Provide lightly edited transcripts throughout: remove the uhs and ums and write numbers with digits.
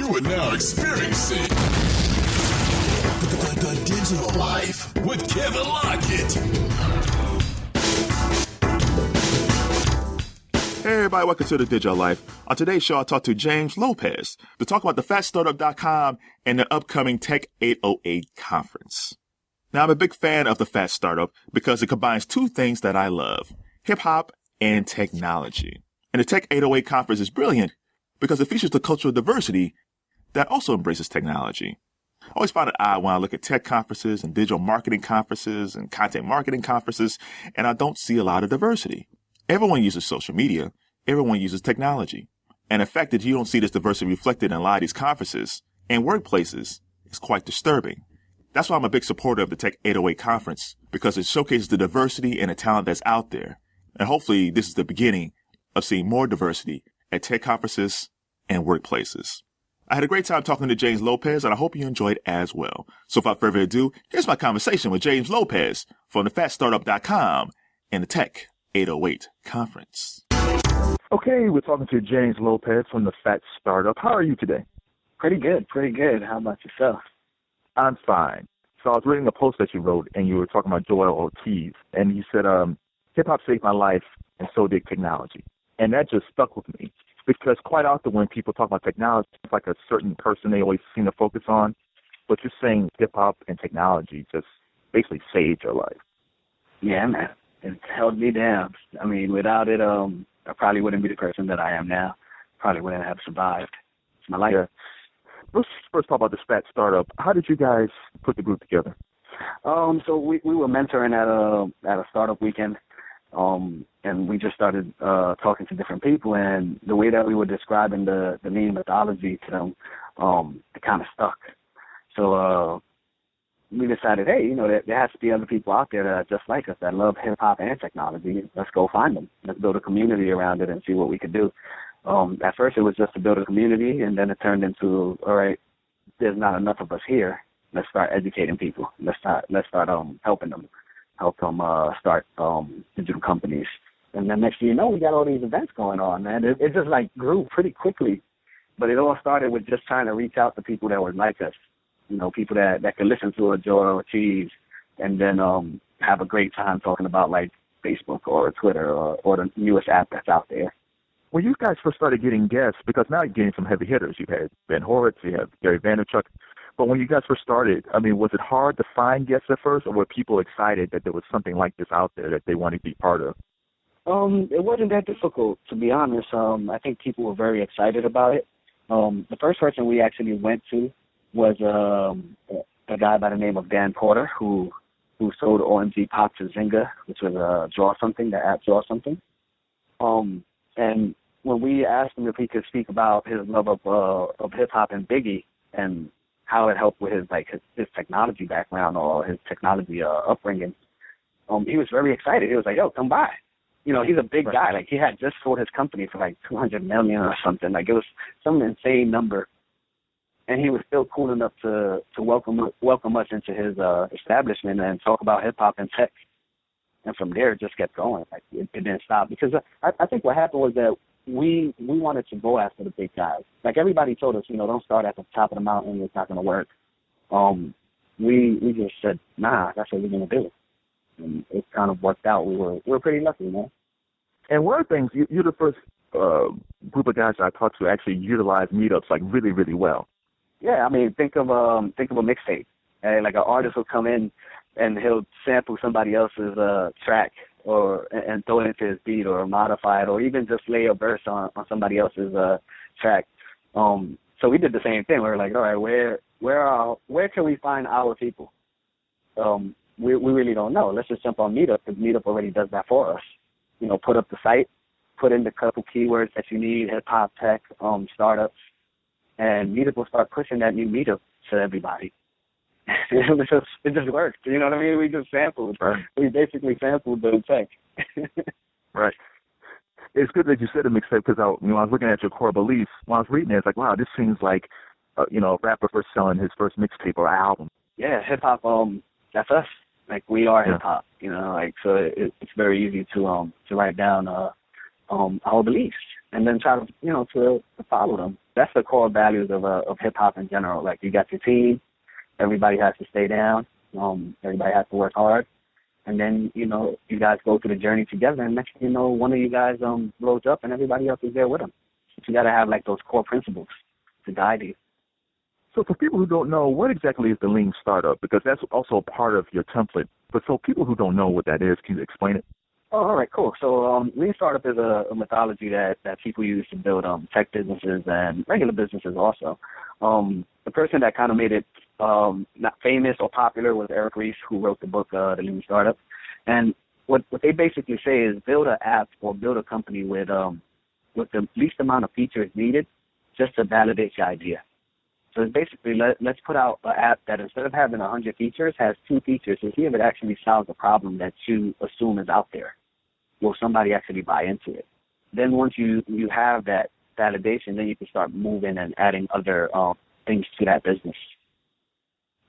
You are now experiencing the digital life with Kevin Lockett. Hey everybody, welcome to the Digital Life. On today's show, I'll talk to James Lopez to talk about the phatstartup.com and the upcoming Tech 808 conference. Now, I'm a big fan of the Phat Startup because it combines two things that I love, hip-hop and technology. And the Tech 808 conference is brilliant because it features the cultural diversity that also embraces technology. I always find it odd when I look at tech conferences and digital marketing conferences and content marketing conferences, and I don't see a lot of diversity. Everyone uses social media. Everyone uses technology. And the fact that you don't see this diversity reflected in a lot of these conferences and workplaces is quite disturbing. That's why I'm a big supporter of the Tech 808 conference, because it showcases the diversity and the talent that's out there. And hopefully this is the beginning of seeing more diversity at tech conferences and workplaces. I had a great time talking to James Lopez, and I hope you enjoyed as well. So without further ado, here's my conversation with James Lopez from the phatstartup.com and the Tech 808 conference. Okay, we're talking to James Lopez from the Phat Startup. How are you today? Pretty good. How about yourself? I'm fine. So I was reading a post that you wrote, and you were talking about Joel Ortiz, and you said, hip-hop saved my life, and so did technology. And that just stuck with me, because quite often when people talk about technology, it's like a certain person they always seem to focus on, but you're saying hip-hop and technology just basically saved your life. Yeah, man. It held me down. I mean, without it, I probably wouldn't be the person that I am now. Probably wouldn't have survived. It's my life. Yeah. Let's first talk about this Phat Startup. How did you guys put the group together? So we were mentoring at a startup weekend, and we just started talking to different people, and the way that we were describing the lean methodology to them, it kind of stuck. So we decided, hey, there has to be other people out there that are just like us, that love hip-hop and technology. Let's go find them. Let's build a community around it and see what we could do. At first it was just to build a community, and then it turned into, all right, there's not enough of us here. Let's start educating people. Let's start helping them, start digital companies. And then next thing you know, we got all these events going on, man. It just like grew pretty quickly, but it all started with just trying to reach out to people that were like us, people that could listen to a Joel Ortiz and then have a great time talking about like Facebook or Twitter or the newest app that's out there. When you guys first started getting guests, because now you're getting some heavy hitters. You've had Ben Horowitz, you have Gary Vaynerchuk. But when you guys first started, I mean, was it hard to find guests at first, or were people excited that there was something like this out there that they wanted to be part of? It wasn't that difficult, to be honest. I think people were very excited about it. The first person we actually went to was a guy by the name of Dan Porter, who sold OMG Pop to Zynga, which was Draw Something, the app Draw Something. And when we asked him if he could speak about his love of hip-hop and Biggie and how it helped with his technology background or his technology upbringing, he was very excited. He was like, yo, come by. He's a big guy. Like, he had just sold his company for like $200 million or something. Like, it was some insane number. And he was still cool enough to welcome us into his establishment and talk about hip-hop and tech. And from there, it just kept going. Like, it didn't stop. Because I think what happened was that we wanted to go after the big guys. Like, everybody told us, don't start at the top of the mountain. It's not going to work. We just said, nah, that's what we're going to do. And it kind of worked out. We were pretty lucky, man. And one of the things, you're the first group of guys I talked to actually utilize meetups like really, really well. Yeah, I mean, think of a mixtape. Like, an artist will come in and he'll sample somebody else's track and throw it into his beat or modify it or even just lay a verse on somebody else's track. So we did the same thing. We were like, all right, where can we find our people? We really don't know. Let's just jump on Meetup, because Meetup already does that for us. Put up the site, put in the couple keywords that you need, hip-hop, tech, startups, and Meetup will start pushing that new Meetup to everybody. It just worked. You know what I mean? We just sampled. Right. We basically sampled the tech. Right. It's good that you said a mixtape, because I was looking at your core beliefs. When I was reading it, it's like, wow, this seems like, a rapper first selling his first mixtape or album. Yeah, hip-hop, that's us. Like, we are hip-hop, so it's very easy to write down our beliefs. and then try to, to follow them. That's the core values of hip hop in general. Like, you got your team, everybody has to stay down, everybody has to work hard, and then, you guys go through the journey together, and next thing you know, one of you guys blows up and everybody else is there with them. So you got to have, like, those core principles to guide you. So for people who don't know, what exactly is the Lean Startup? Because that's also part of your template. But so people who don't know what that is, can you explain it? Oh, all right, cool. So Lean Startup is a methodology that people use to build tech businesses and regular businesses also. The person that kind of made it not famous or popular was Eric Ries, who wrote the book, The Lean Startup. And what they basically say is build an app or build a company with the least amount of features needed just to validate your idea. So it's basically, let's put out an app that instead of having 100 features, has 2 features to see if it actually solves a problem that you assume is out there. Will somebody actually buy into it? Then once you have that validation, then you can start moving and adding other things to that business.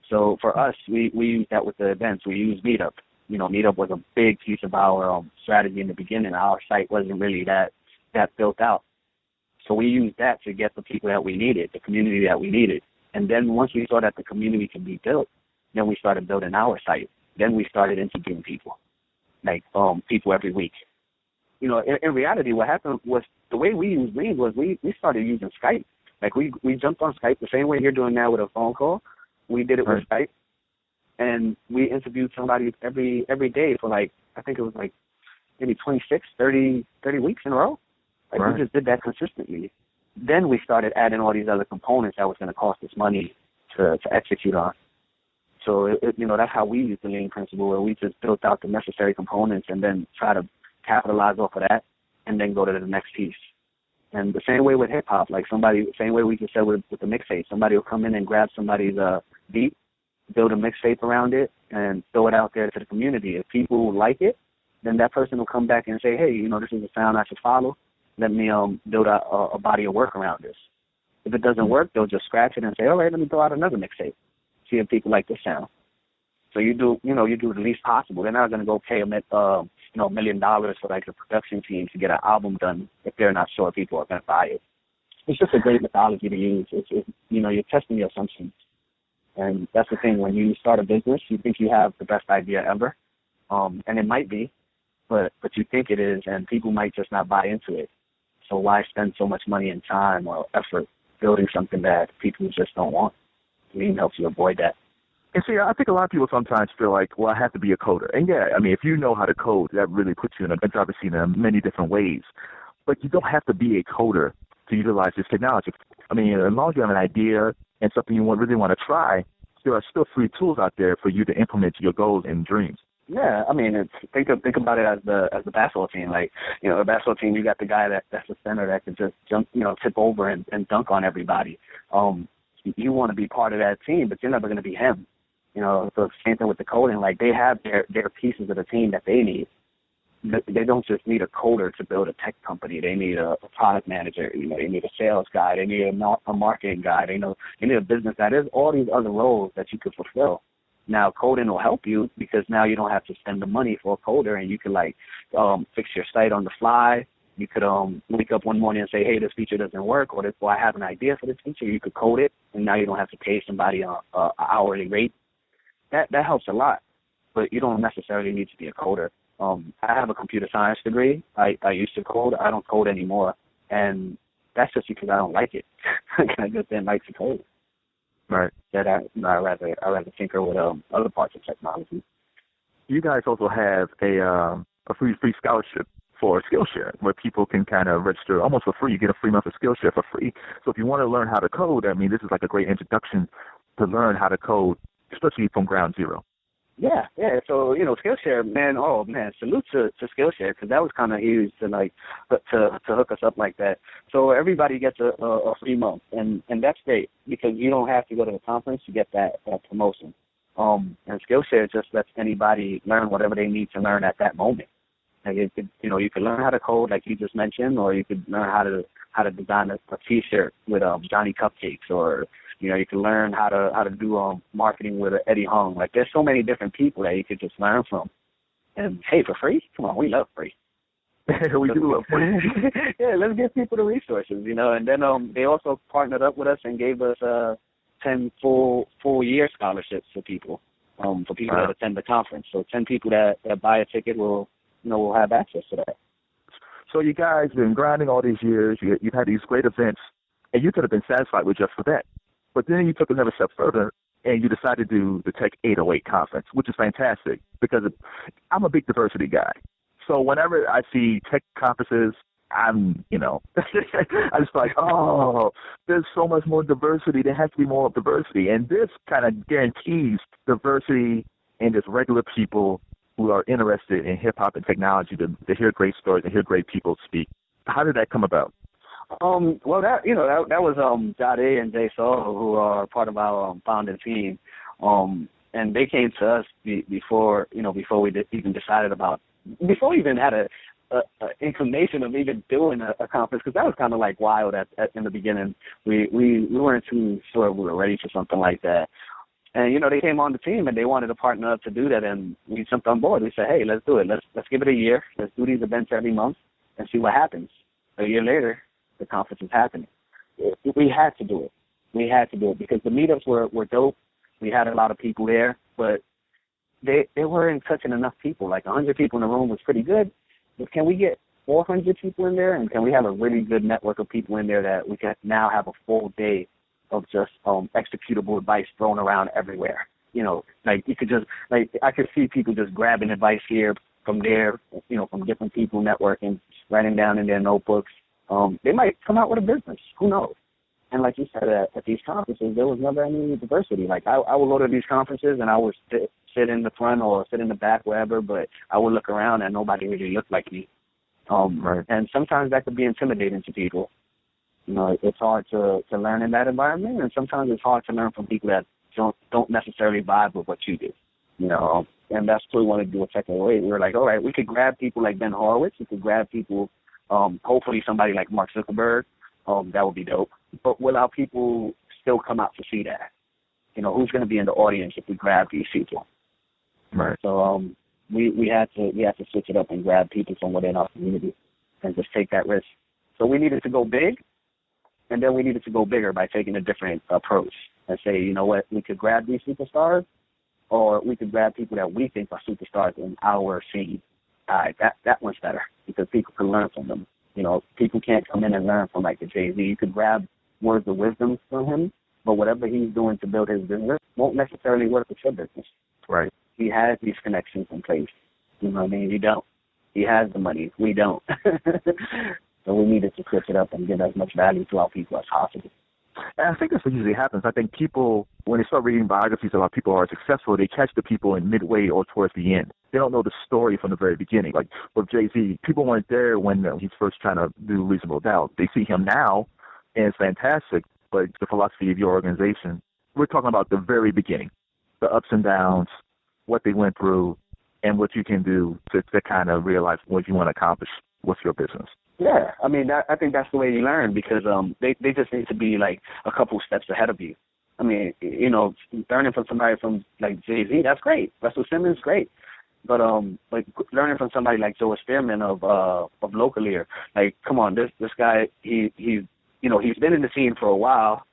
So for us, we use that with the events. We use Meetup. Meetup was a big piece of our strategy in the beginning. Our site wasn't really that built out. So we used that to get the people that we needed, the community that we needed. And then once we saw that the community can be built, then we started building our site. Then we started interviewing people, like people every week. In reality, what happened was the way we used Lean was we started using Skype. Like we jumped on Skype the same way you're doing now with a phone call. We did it with Skype, and we interviewed somebody every day for I think it was maybe 26, 30 weeks in a row. We just did that consistently. Then we started adding all these other components that was going to cost us money to execute on. So, that's how we use the Lean principle, where we just built out the necessary components and then try to capitalize off of that and then go to the next piece. And the same way with hip-hop, same way we just said with the mixtape. Somebody will come in and grab somebody's beat, build a mixtape around it, and throw it out there to the community. If people like it, then that person will come back and say, hey, this is a sound I should follow. Let me build a body of work around this. If it doesn't work, they'll just scratch it and say, all right, let me throw out another mixtape. See if people like this sound. So you do the least possible. They're not going to go pay $1 million for the production team to get an album done if they're not sure people are going to buy it. It's just a great methodology to use. You're testing your assumptions. And that's the thing. When you start a business, you think you have the best idea ever. And it might be, but you think it is, and people might just not buy into it. So why spend so much money and time or effort building something that people just don't want? Lean helps you avoid that. And see, I think a lot of people sometimes feel like, well, I have to be a coder. And yeah, if you know how to code, that really puts you in a driver's seat in many different ways. But you don't have to be a coder to utilize this technology. As long as you have an idea and something you really want to try, there are still free tools out there for you to implement your goals and dreams. Yeah, think about it as the basketball team. A basketball team, you got the guy that's the center that can just jump, tip over and dunk on everybody. You want to be part of that team, but you're never going to be him. So same thing with the coding. They have their pieces of the team that they need. They don't just need a coder to build a tech company. They need a product manager. They need a sales guy. They need a marketing guy. They need a business guy. There's all these other roles that you could fulfill. Now, coding will help you because now you don't have to spend the money for a coder, and you can fix your site on the fly. You could wake up one morning and say, hey, this feature doesn't work, or I have an idea for this feature. You could code it, and now you don't have to pay somebody an hourly rate. That helps a lot, but you don't necessarily need to be a coder. I have a computer science degree. I used to code. I don't code anymore, and that's just because I don't like it. I just didn't like to code. Right. That I rather tinker with other parts of technology. You guys also have a free scholarship for Skillshare, where people can kind of register almost for free. You get a free month of Skillshare for free. So if you want to learn how to code, this is a great introduction to learn how to code, especially from ground zero. Yeah. So Skillshare, salute to Skillshare, because that was kind of huge to hook us up like that. So everybody gets a free month, and that's great because you don't have to go to the conference to get that promotion. And Skillshare just lets anybody learn whatever they need to learn at that moment. You could learn how to code, like you just mentioned, or you could learn how to design a T-shirt with Johnny Cupcakes, or you can learn how to do marketing with Eddie Hung. There's so many different people that you could just learn from. And hey, for free? Come on, we love free. We do love money. Yeah, let's give people the resources, you know. And then they also partnered up with us and gave us 10 full year scholarships for people Wow. that attend the conference. So 10 people that buy a ticket will have access to that. So you guys been grinding all these years. You've had these great events, and you could have been satisfied with just for that. But then you took another step further, and you decided to do the Tech 808 conference, which is fantastic because I'm a big diversity guy. So whenever I see tech conferences, I'm just like, oh, there's so much more diversity. There has to be more diversity. And this kind of guarantees diversity in just regular people who are interested in hip-hop and technology to hear great stories and hear great people speak. How did that come about? Well, that was Jade and Jay Soho, who are part of our founding team, and they came to us before we even decided before we even had a inclination of even doing a conference, because that was kind of like wild in the beginning. We weren't too sure we were ready for something like that. And, they came on the team and they wanted to partner up to do that, and we jumped on board. We said, hey, let's do it. Let's give it a year. Let's do these events every month and see what happens. A year later, the conference is happening. We had to do it. We had to do it because the meetups were dope. We had a lot of people there, but they weren't touching enough people. Like 100 people in the room was pretty good, but can we get 400 people in there, and can we have a really good network of people in there that we can now have a full day of just executable advice thrown around everywhere? Like you could just, like, I could see people just grabbing advice here from there, from different people networking, writing down in their notebooks. They might come out with a business. Who knows? And like you said, at these conferences, there was never any diversity. Like I would go to these conferences and I would sit in the front or sit in the back, wherever, but I would look around and nobody really looked like me. Right. And sometimes that could be intimidating to people. It's hard to learn in that environment, and sometimes it's hard to learn from people that don't necessarily vibe with what you do. And that's what we want to do with Tech 808. We were like, all right, we could grab people like Ben Horowitz. We could grab people, hopefully somebody like Mark Zuckerberg. That would be dope. But will our people still come out to see that? Who's going to be in the audience if we grab these people? Right. So we had to switch it up and grab people from within our community and just take that risk. So we needed to go big, and then we needed to go bigger by taking a different approach and say, you know what, we could grab these superstars, or we could grab people that we think are superstars in our scene. That one's better because people can learn from them. People can't come in and learn from like the Jay-Z. You could grab words of wisdom from him, but whatever he's doing to build his business won't necessarily work with your business. Right. He has these connections in place. You know what I mean? You don't. He has the money. We don't. So we needed to switch it up and give as much value to our people as possible. And I think that's what usually happens. I think people, when they start reading biographies about people who are successful, they catch the people in midway or towards the end. They don't know the story from the very beginning. Like with Jay-Z, people weren't there when he's first trying to do Reasonable Doubt. They see him now, and it's fantastic, but the philosophy of your organization, we're talking about the very beginning, the ups and downs, what they went through, and what you can do to kind of realize what you want to accomplish with your business. Yeah, I mean, I think that's the way you learn because they just need to be like a couple steps ahead of you. I mean, learning from somebody from like Jay-Z, that's great. Russell Simmons, great. But like learning from somebody like Joe Spearman of Local Ear, like, come on, this guy, he's been in the scene for a while.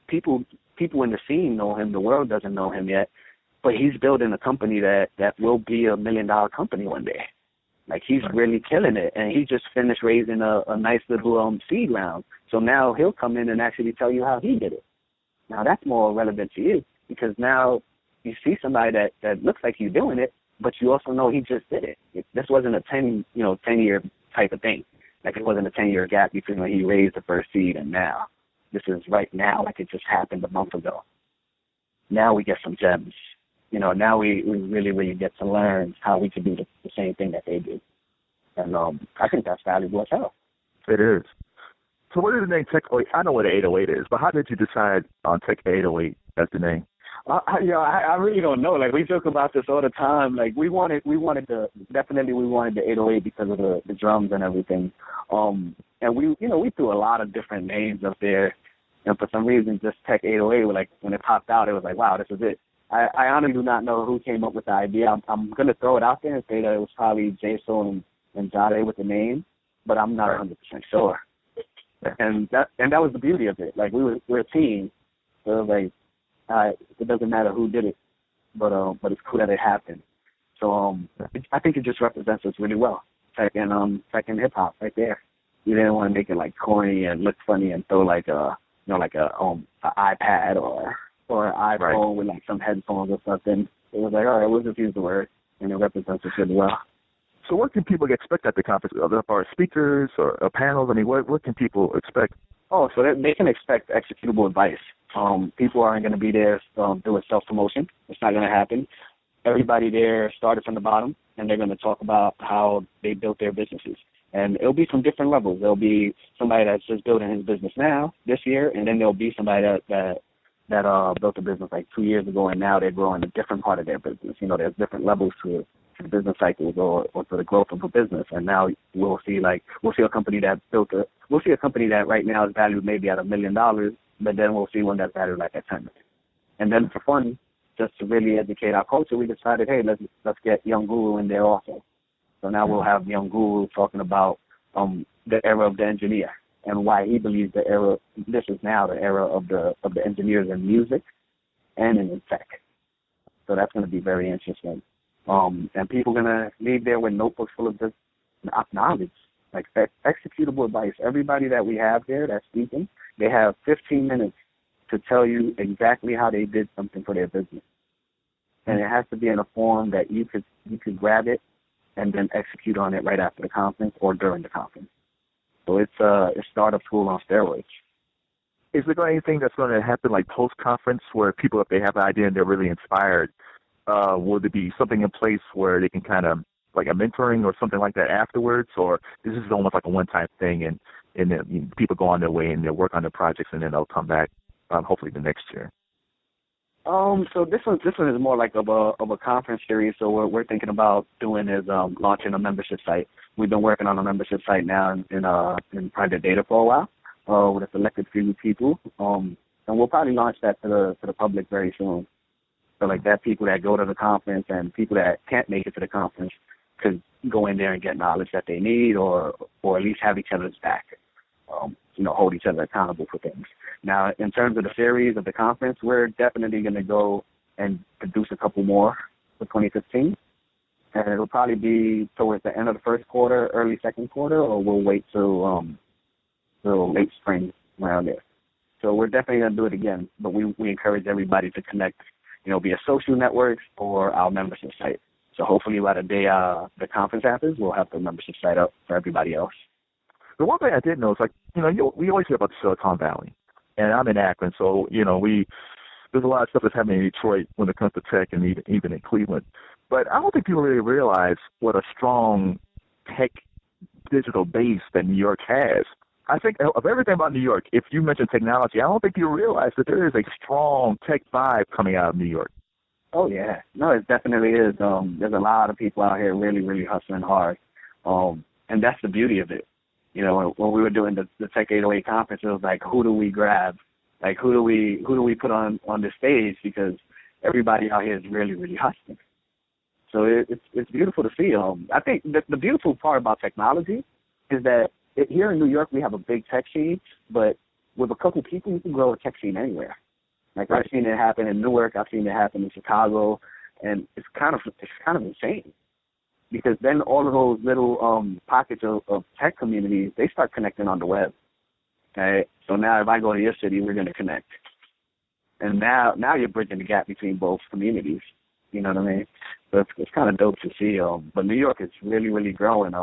People in the scene know him. The world doesn't know him yet, but he's building a company that will be $1 million company one day. Like, he's really killing it, and he just finished raising a nice little seed round. So now he'll come in and actually tell you how he did it. Now that's more relevant to you because now you see somebody that looks like you're doing it, but you also know he just did it. This wasn't a 10-year type of thing. Like, it wasn't a 10-year gap between when he raised the first seed and now. This is right now, like it just happened a month ago. Now we get some gems. Now we really, really get to learn how we can do the same thing that they do. And I think that's valuable as hell. It is. So what is the name Tech 808? I know what an 808 is, but how did you decide on Tech 808 as the name? I really don't know. Like, we joke about this all the time. Like, we wanted the 808 because of the drums and everything. And we threw a lot of different names up there. And for some reason, just Tech 808, like, when it popped out, it was like, wow, this is it. I honestly do not know who came up with the idea. I'm going to throw it out there and say that it was probably Jason and Zade with the name, but I'm not 100% sure. And that was the beauty of it. Like we're a team, so it was like it doesn't matter who did it, but it's cool that it happened. So I think it just represents us really well. Tech and hip hop right there. You didn't want to make it like corny and look funny and throw like a an iPad or an iPhone with like some headphones or something. It was like, all right, we'll just use the word, and it represents us really well. So what can people expect at the conference? Are speakers or panels? I mean, what can people expect? Oh, so they can expect executable advice. People aren't going to be there doing self-promotion. It's not going to happen. Everybody there started from the bottom, and they're going to talk about how they built their businesses. And it'll be from different levels. There'll be somebody that's just building his business now, this year, and then there'll be somebody that built a business like 2 years ago, and now they're growing a different part of their business. You know, there's different levels to the business cycles or to the growth of a business. And now we'll see a company that right now is valued maybe at $1 million, but then we'll see one that's valued like at $10 million. And then for fun, just to really educate our culture, we decided, hey, let's get Young Guru in there also. So now we'll have Young Guru talking about the era of the engineer and why he believes this is now the era of the engineers in music and in tech. So that's going to be very interesting. And people are going to leave there with notebooks full of just knowledge, like executable advice. Everybody that we have there that's speaking, they have 15 minutes to tell you exactly how they did something for their business. And it has to be in a form that you could grab it and then execute on it right after the conference or during the conference. So it's startup school on steroids. Is there anything that's going to happen like post-conference where people, if they have an idea and they're really inspired, will there be something in place where they can kind of like a mentoring or something like that afterwards, or this is almost like a one-time thing and then people go on their way and they'll work on their projects and then they'll come back hopefully the next year? So this one is more like of a conference series. So what we're thinking about doing is launching a membership site. We've been working on a membership site now in private data for a while with a selected few people, and we'll probably launch that to the public very soon. So like that, people that go to the conference and people that can't make it to the conference could go in there and get knowledge that they need, or at least have each other's back. Hold each other accountable for things. Now, in terms of the series of the conference, we're definitely going to go and produce a couple more for 2015. And it'll probably be towards the end of the first quarter, early second quarter, or we'll wait till late spring around there. So we're definitely going to do it again, but we encourage everybody to connect, via social networks or our membership site. So hopefully by the day the conference happens, we'll have the membership site up for everybody else. The one thing I did know is we always hear about the Silicon Valley, and I'm in Akron, so there's a lot of stuff that's happening in Detroit when it comes to tech, and even in Cleveland. But I don't think people really realize what a strong tech digital base that New York has. I think of everything about New York, if you mention technology, I don't think people realize that there is a strong tech vibe coming out of New York. Oh yeah, no, it definitely is. There's a lot of people out here really, really hustling hard, and that's the beauty of it. When we were doing the Tech 808 conference, it was like, who do we grab? Like, who do we put on the stage? Because everybody out here is really, really hustling. So it's beautiful to see. I think the beautiful part about technology is that here in New York we have a big tech scene, but with a couple people you can grow a tech scene anywhere. Like I've seen it happen in Newark, I've seen it happen in Chicago, and it's kind of insane. Because then all of those little pockets of tech communities, they start connecting on the web. Okay? So now if I go to your city, we're going to connect. And now you're bridging the gap between both communities. You know what I mean? So it's kind of dope to see. But New York is really, really growing.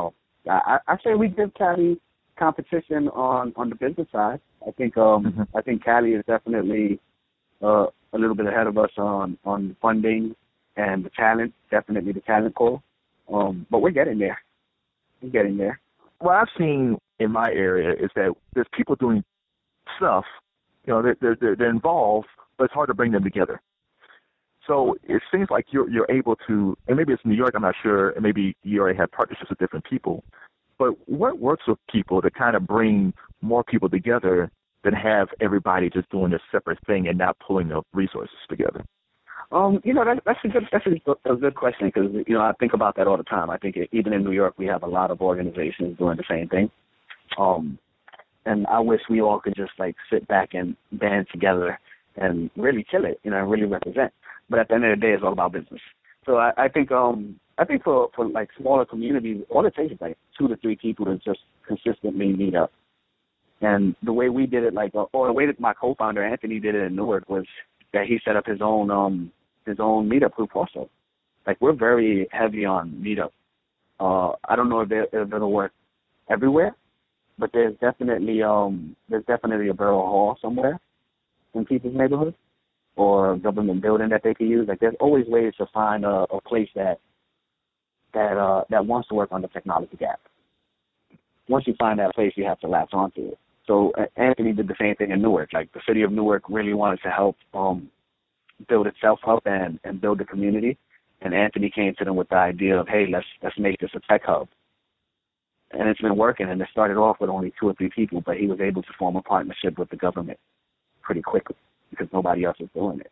I say we give Cali competition on the business side. I think Cali is definitely a little bit ahead of us on funding and the talent, definitely the talent pool. But we're getting there. What I've seen in my area is that there's people doing stuff, they're involved, but it's hard to bring them together. So it seems like you're able to, and maybe it's New York, I'm not sure, and maybe you already have partnerships with different people, but what works with people to kind of bring more people together than have everybody just doing their separate thing and not pulling the resources together? That's a good question because I think about that all the time. I think even in New York we have a lot of organizations doing the same thing. And I wish we all could just like sit back and band together and really kill it, and really represent. But at the end of the day, it's all about business. So I think for like smaller communities, all it takes is like 2 to 3 people to just consistently meet up. And the way we did it, or the way that my co-founder Anthony did it in Newark was that he set up his own meetup group also. Like we're very heavy on meetup. I don't know if it'll work everywhere, but there's definitely a borough hall somewhere in people's neighborhood or a government building that they could use. Like there's always ways to find a place that wants to work on the technology gap. Once you find that place, you have to latch onto it. So Anthony did the same thing in Newark. Like the city of Newark really wanted to help build itself up and build the community. And Anthony came to them with the idea of, hey, let's make this a tech hub. And it's been working, and it started off with only 2 or 3 people, but he was able to form a partnership with the government pretty quickly because nobody else is doing it.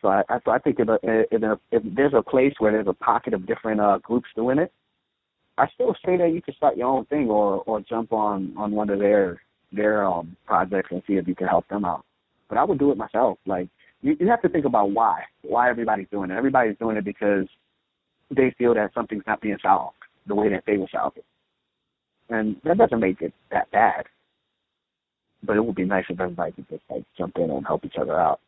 So I think if there's a place where there's a pocket of different groups doing it, I still say that you can start your own thing or jump on one of their projects and see if you can help them out. But I would do it myself. Like you have to think about why everybody's doing it. Everybody's doing it because they feel that something's not being solved the way that they would solve it. And that doesn't make it that bad. But it would be nice if everybody could just like jump in and help each other out.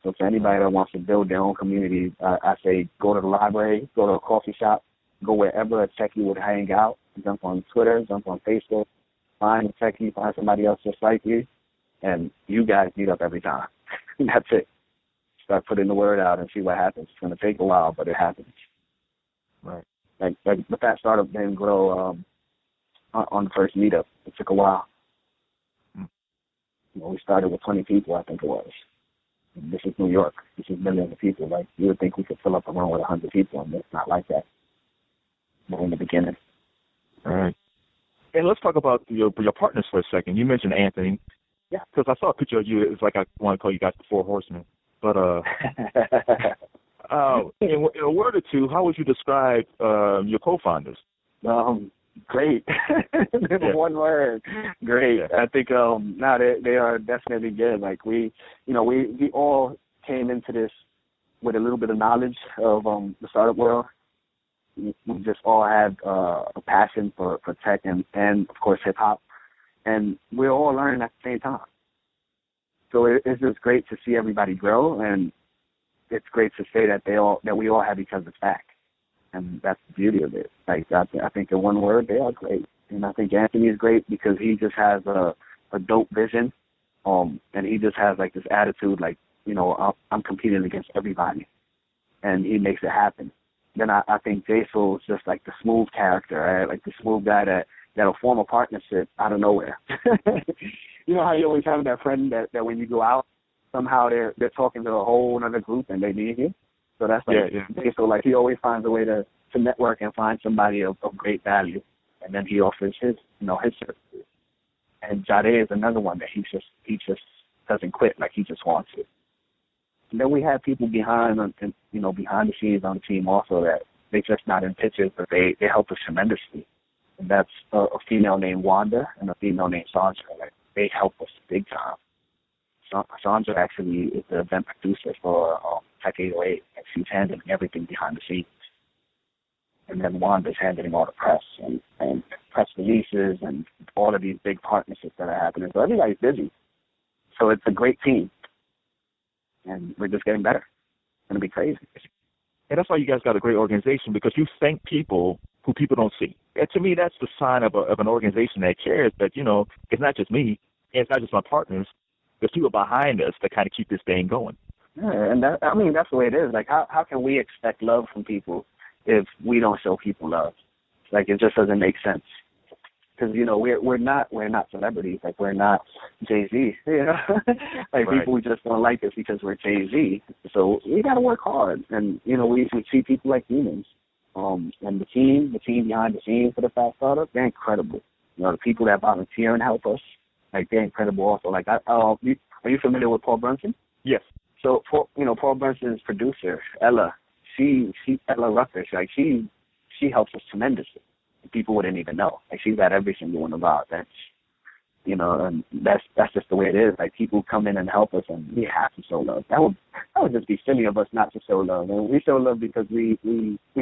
So for anybody that wants to build their own community, I say go to the library, go to a coffee shop, go wherever a techie would hang out, jump on Twitter, jump on Facebook, find a techie, find somebody else just like you, and you guys meet up every time. That's it. Start putting the word out and see what happens. It's going to take a while, but it happens. Right. Like the Phat startup didn't grow on the first meetup. It took a while. We started with 20 people, I think it was. And this is New York. This is millions of people. Like, you would think we could fill up a room with 100 people, and it's not like that. But in the beginning. All right. And let's talk about your partners for a second. You mentioned Anthony. Yeah. Because I saw a picture of you. It's like I want to call you guys the 4 Horsemen. But in a word or two, how would you describe your co-founders? Great. One word. Great. Yeah. I think they are definitely good. Like we all came into this with a little bit of knowledge of the startup world. We just all had a passion for tech and of course hip hop, and we're all learning at the same time. So it's just great to see everybody grow, and it's great to say that we all have each other's back. And that's the beauty of it. Like I think in one word, they are great. And I think Anthony is great because he just has a dope vision, and he just has like this attitude, like I'm competing against everybody, and he makes it happen. Then I think Jason is just like the smooth character, right? Like the smooth guy that'll form a partnership out of nowhere. You know how you always have that friend that when you go out, somehow they're talking to a whole other group and they need you. So that's like so like he always finds a way to network and find somebody of great value, and then he offers his services. And Jade is another one that he just doesn't quit, like he just wants it. And then we have people behind the scenes on the team also that they just not in pictures, but they help us tremendously. And that's a female named Wanda and a female named Sandra. Like they help us big time. Sandra actually is the event producer for Tech 808, and she's handling everything behind the scenes. And then Wanda's handling all the press and press releases and all of these big partnerships that are happening. So everybody's busy. So it's a great team. And we're just getting better. It's going to be crazy. And that's why you guys got a great organization, because you thank people who people don't see. And to me, that's the sign of an organization that cares that, it's not just me, and it's not just my partners. There's people behind us that kind of keep this thing going. Yeah, and that's the way it is. Like, how can we expect love from people if we don't show people love? Like, it just doesn't make sense. Because we're not celebrities. Like, we're not Jay-Z. Like right. People just don't like us because we're Jay-Z. So we got to work hard, and we see people like humans. And the team behind the scenes for the Phat startup, they're incredible. The people that volunteer and help us, like they're incredible also. Like, are you familiar with Paul Brunson? Yes. So, Paul Benson's producer, Ella, Ella Ruckers, like she helps us tremendously. People wouldn't even know. Like she's at every single one of ours. That's and that's just the way it is. Like people come in and help us, and we have to show love. That would just be silly of us not to show love. And we show love because we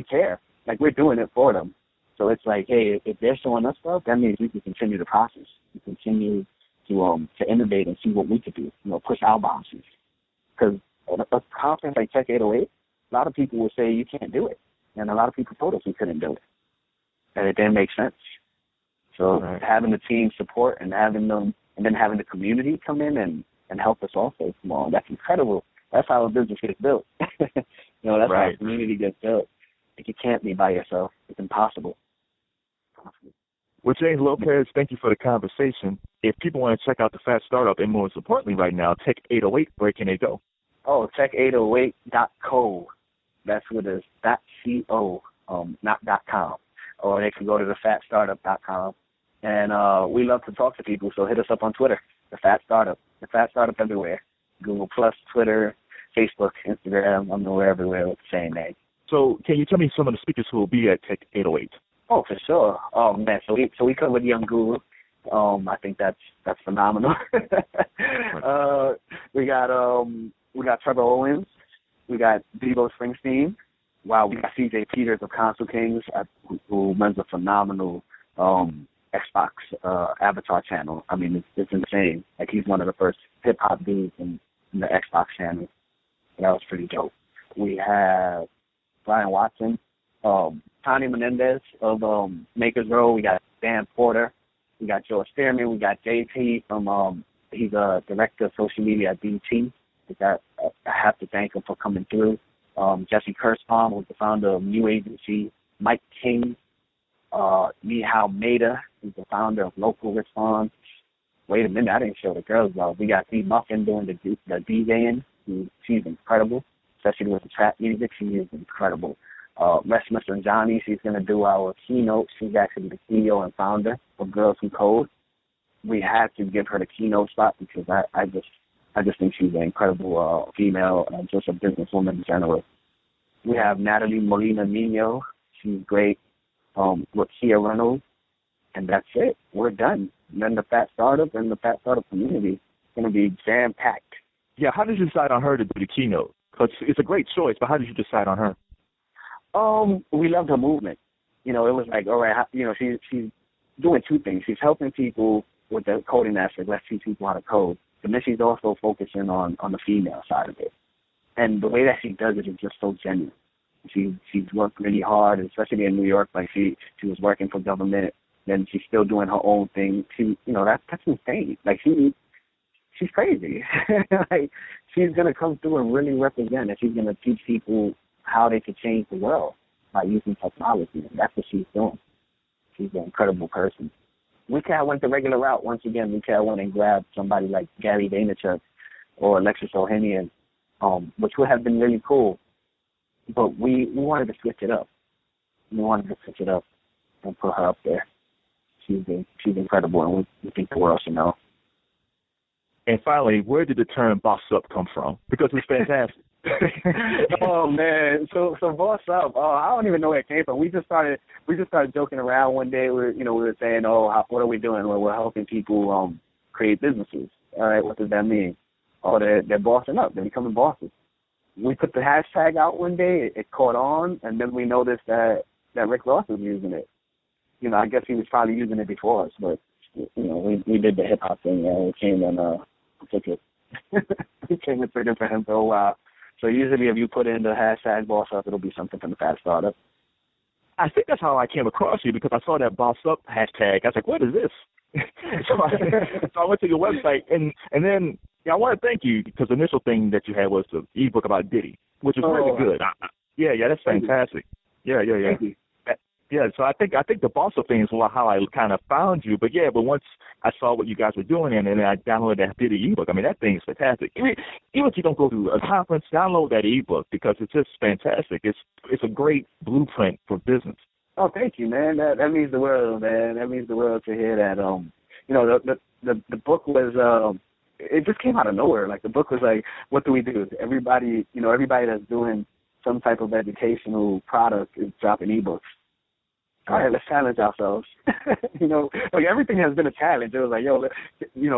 care. Like we're doing it for them. So it's like, hey, if they're showing us love, that means we can continue the process. We continue to innovate and see what we could do. Push our boundaries. Because a conference like Tech 808, a lot of people will say you can't do it, and a lot of people told us we couldn't do it, and it didn't make sense. So having the team support and having the community come in and help us also, that's incredible. That's how a business gets built. That's how a community gets built. Like you can't be by yourself. It's impossible. Well, James Lopez, thank you for the conversation. If people want to check out the Phat Startup, and most importantly right now, Tech 808, where can they go? Oh, tech808.co. That's what it is, .co, not .com. Or they can go to thephatstartup.com. And we love to talk to people, so hit us up on Twitter, The Phat Startup. The Phat Startup everywhere. Google+, Twitter, Facebook, Instagram. We're everywhere with the same name. So can you tell me some of the speakers who will be at Tech 808? Oh, for sure. Oh man, so we covered Young Guru. I think that's phenomenal. We got Trevor Owens. We got Debo Springsteen. Wow, we got CJ Peters of Console Kings, who runs a phenomenal Xbox Avatar channel. I mean, it's insane. Like he's one of the first hip hop dudes in the Xbox channel. That was pretty dope. We have Brian Watson. Tony Menendez of Makers Row. We got Dan Porter. We got Joe Spearman. We got JT from, he's a director of social media at BT. I have to thank him for coming through. Jesse Kurzbaum, who's the founder of New Agency. Mike King. Nihal Maida, who's the founder of Local Response. Wait a minute, I didn't show the girls though. We got Dee Muffin doing the DJing. She's incredible, especially with the trap music. She is incredible. Resmus and Johnny, she's going to do our keynote. She's actually the CEO and founder of Girls Who Code. We had to give her the keynote spot because I just think she's an incredible female and just a businesswoman in general. We have Natalie Molina Nino. She's great. With Kia Reynolds. And that's it. We're done. And then the Phat Startup and the Phat Startup community is going to be jam-packed. Yeah, how did you decide on her to do the keynote? Because it's a great choice, but how did you decide on her? We loved her movement. It was like, all right, she's doing two things. She's helping people with the coding aspect. Let's teach people how to code. But then she's also focusing on the female side of it. And the way that she does it is just so genuine. She's worked really hard, especially in New York. Like she was working for government, then she's still doing her own thing. That's insane. Like she's crazy. Like she's gonna come through and really represent, and she's gonna teach people how they could change the world by using technology. And that's what she's doing. She's an incredible person. We kind of went the regular route once again. We kind of went and grabbed somebody like Gary Vaynerchuk or Alexis Ohanian, which would have been really cool. But we wanted to switch it up. We wanted to switch it up and put her up there. She's incredible, and we think the world should know. And finally, where did the term "boss up" come from? Because it's fantastic. Oh man, so boss up. Oh, I don't even know where it came from. We just started joking around one day. We were saying, what are we doing? Well, we're helping people create businesses. All right, what does that mean? Oh, they're bossing up. They're becoming bosses. We put the hashtag out one day. It caught on, and then we noticed that Rick Ross was using it. I guess he was probably using it before us, but we did the hip hop thing, and we came and took it. We came and took it for him for a while. So usually, if you put in the hashtag boss up, it'll be something from the Phat Startup. I think that's how I came across you, because I saw that boss up hashtag. I was like, what is this? so I went to your website, and then I want to thank you, because the initial thing that you had was the ebook about Diddy, which is really good. Yeah, that's fantastic. Yeah. Thank you. Yeah, so I think the boss up thing is how I kind of found you. But once I saw what you guys were doing, and then I downloaded that Diddy ebook. I mean, that thing is fantastic. Even if you don't go to a conference, download that ebook, because it's just fantastic. It's a great blueprint for business. Oh, thank you, man. That means the world, man. That means the world to hear that. The book was it just came out of nowhere. Like the book was like, what do we do? Everybody that's doing some type of educational product is dropping ebooks. All right, let's challenge ourselves. Like everything has been a challenge. It was like,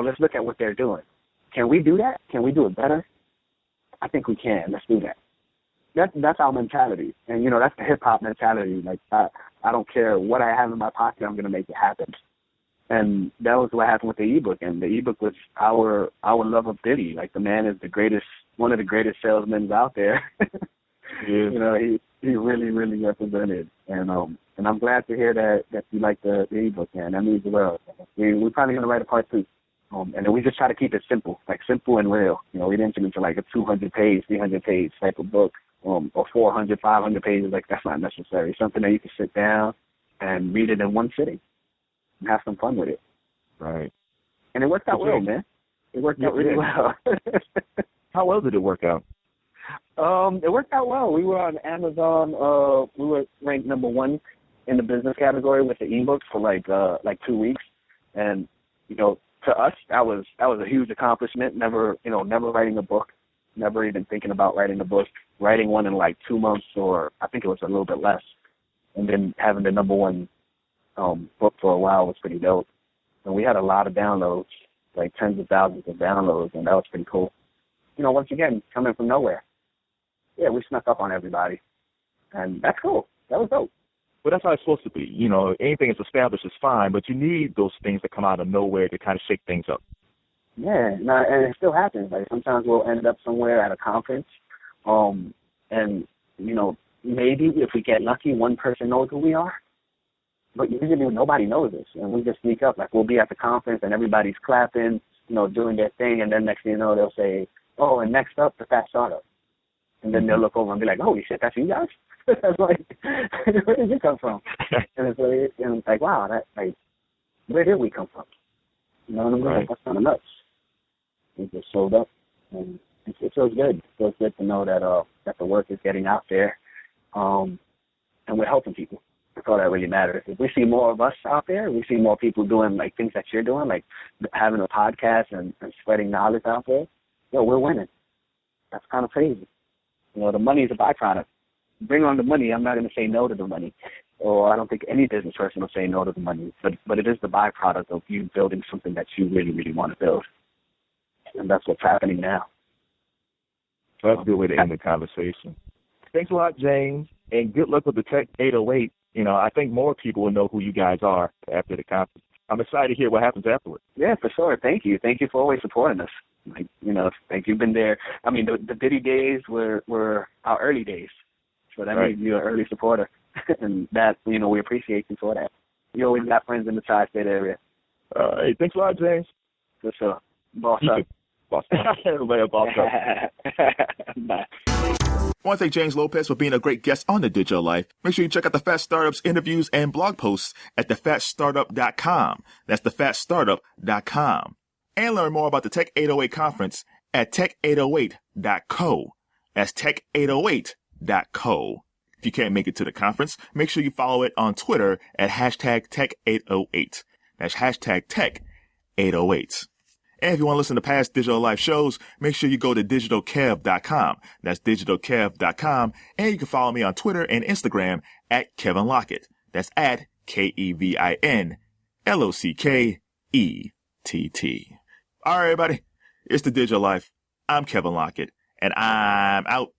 let's look at what they're doing. Can we do that? Can we do it better? I think we can. Let's do that. That's our mentality. And, that's the hip-hop mentality. Like, I don't care what I have in my pocket, I'm going to make it happen. And that was what happened with the ebook. And the ebook was our love of Diddy. Like, the man is one of the greatest salesmen out there. Yeah. He really, really represented. And I'm glad to hear that you like the ebook, man. That means the world. We're probably going to write a part 2. And then we just try to keep it simple, like simple and real. We didn't get into like a 200-page, 300-page type of book, or 400, 500 pages. Like, that's not necessary. Something that you can sit down and read it in one sitting and have some fun with it. Right. And it worked out well, man. It worked out really well. How well did it work out? It worked out well. We were on Amazon. We were ranked number 1 in the business category with the ebook for like 2 weeks. And, to us, that was a huge accomplishment. Never writing a book, never even thinking about writing a book. Writing one in like 2 months, or I think it was a little bit less, and then having the number 1 book for a while was pretty dope. And we had a lot of downloads, like tens of thousands of downloads, and that was pretty cool. Once again, coming from nowhere. Yeah, we snuck up on everybody, and that's cool. That was dope. Well, that's how it's supposed to be. Anything that's established is fine, but you need those things that come out of nowhere to kind of shake things up. Yeah, and it still happens. Like, sometimes we'll end up somewhere at a conference, and, maybe if we get lucky, one person knows who we are. But usually nobody knows us, and we just sneak up. Like, we'll be at the conference, and everybody's clapping, doing their thing, and then next thing you know, they'll say, oh, and next up, the Phat Startup. And then they'll look over and be like, holy shit, that's you guys? That's like, where did you come from? And it's like, wow, where did we come from? You know what I mean? Right. That's kind of nuts. We just showed up, and it feels good. It feels good to know that the work is getting out there, and we're helping people. That's all that really matters. If we see more of us out there, we see more people doing like things that you're doing, like having a podcast and spreading knowledge out there, we're winning. That's kind of crazy. The money is a byproduct. Bring on the money. I'm not going to say no to the money, or I don't think any business person will say no to the money. But it is the byproduct of you building something that you really, really want to build, and that's what's happening now. So that's a good way to end the conversation. Thanks a lot, James, and good luck with the Tech 808. I think more people will know who you guys are after the conference. I'm excited to hear what happens afterwards. Yeah, for sure. Thank you. Thank you for always supporting us. Like you've been there. I mean, the Diddy days were our early days. So that Right. means you're an early supporter. And that, we appreciate you for that. You always got friends in the tri-state area. Hey, thanks a lot, James. For sure. Boss You up. too. Boss up. Everybody boss up. Bye. I want to thank James Lopez for being a great guest on The Digital Life. Make sure you check out the Phat Startups interviews and blog posts at thephatstartup.com. That's thephatstartup.com. And learn more about the Tech 808 conference at tech808.co. That's tech808.co. If you can't make it to the conference, make sure you follow it on Twitter at hashtag Tech808. That's hashtag Tech808. And if you want to listen to past Digital Life shows, make sure you go to digitalkev.com. That's digitalkev.com. And you can follow me on Twitter and Instagram at Kevin Lockett. That's at KevinLockett. All right, everybody. It's the Digital Life. I'm Kevin Lockett, and I'm out.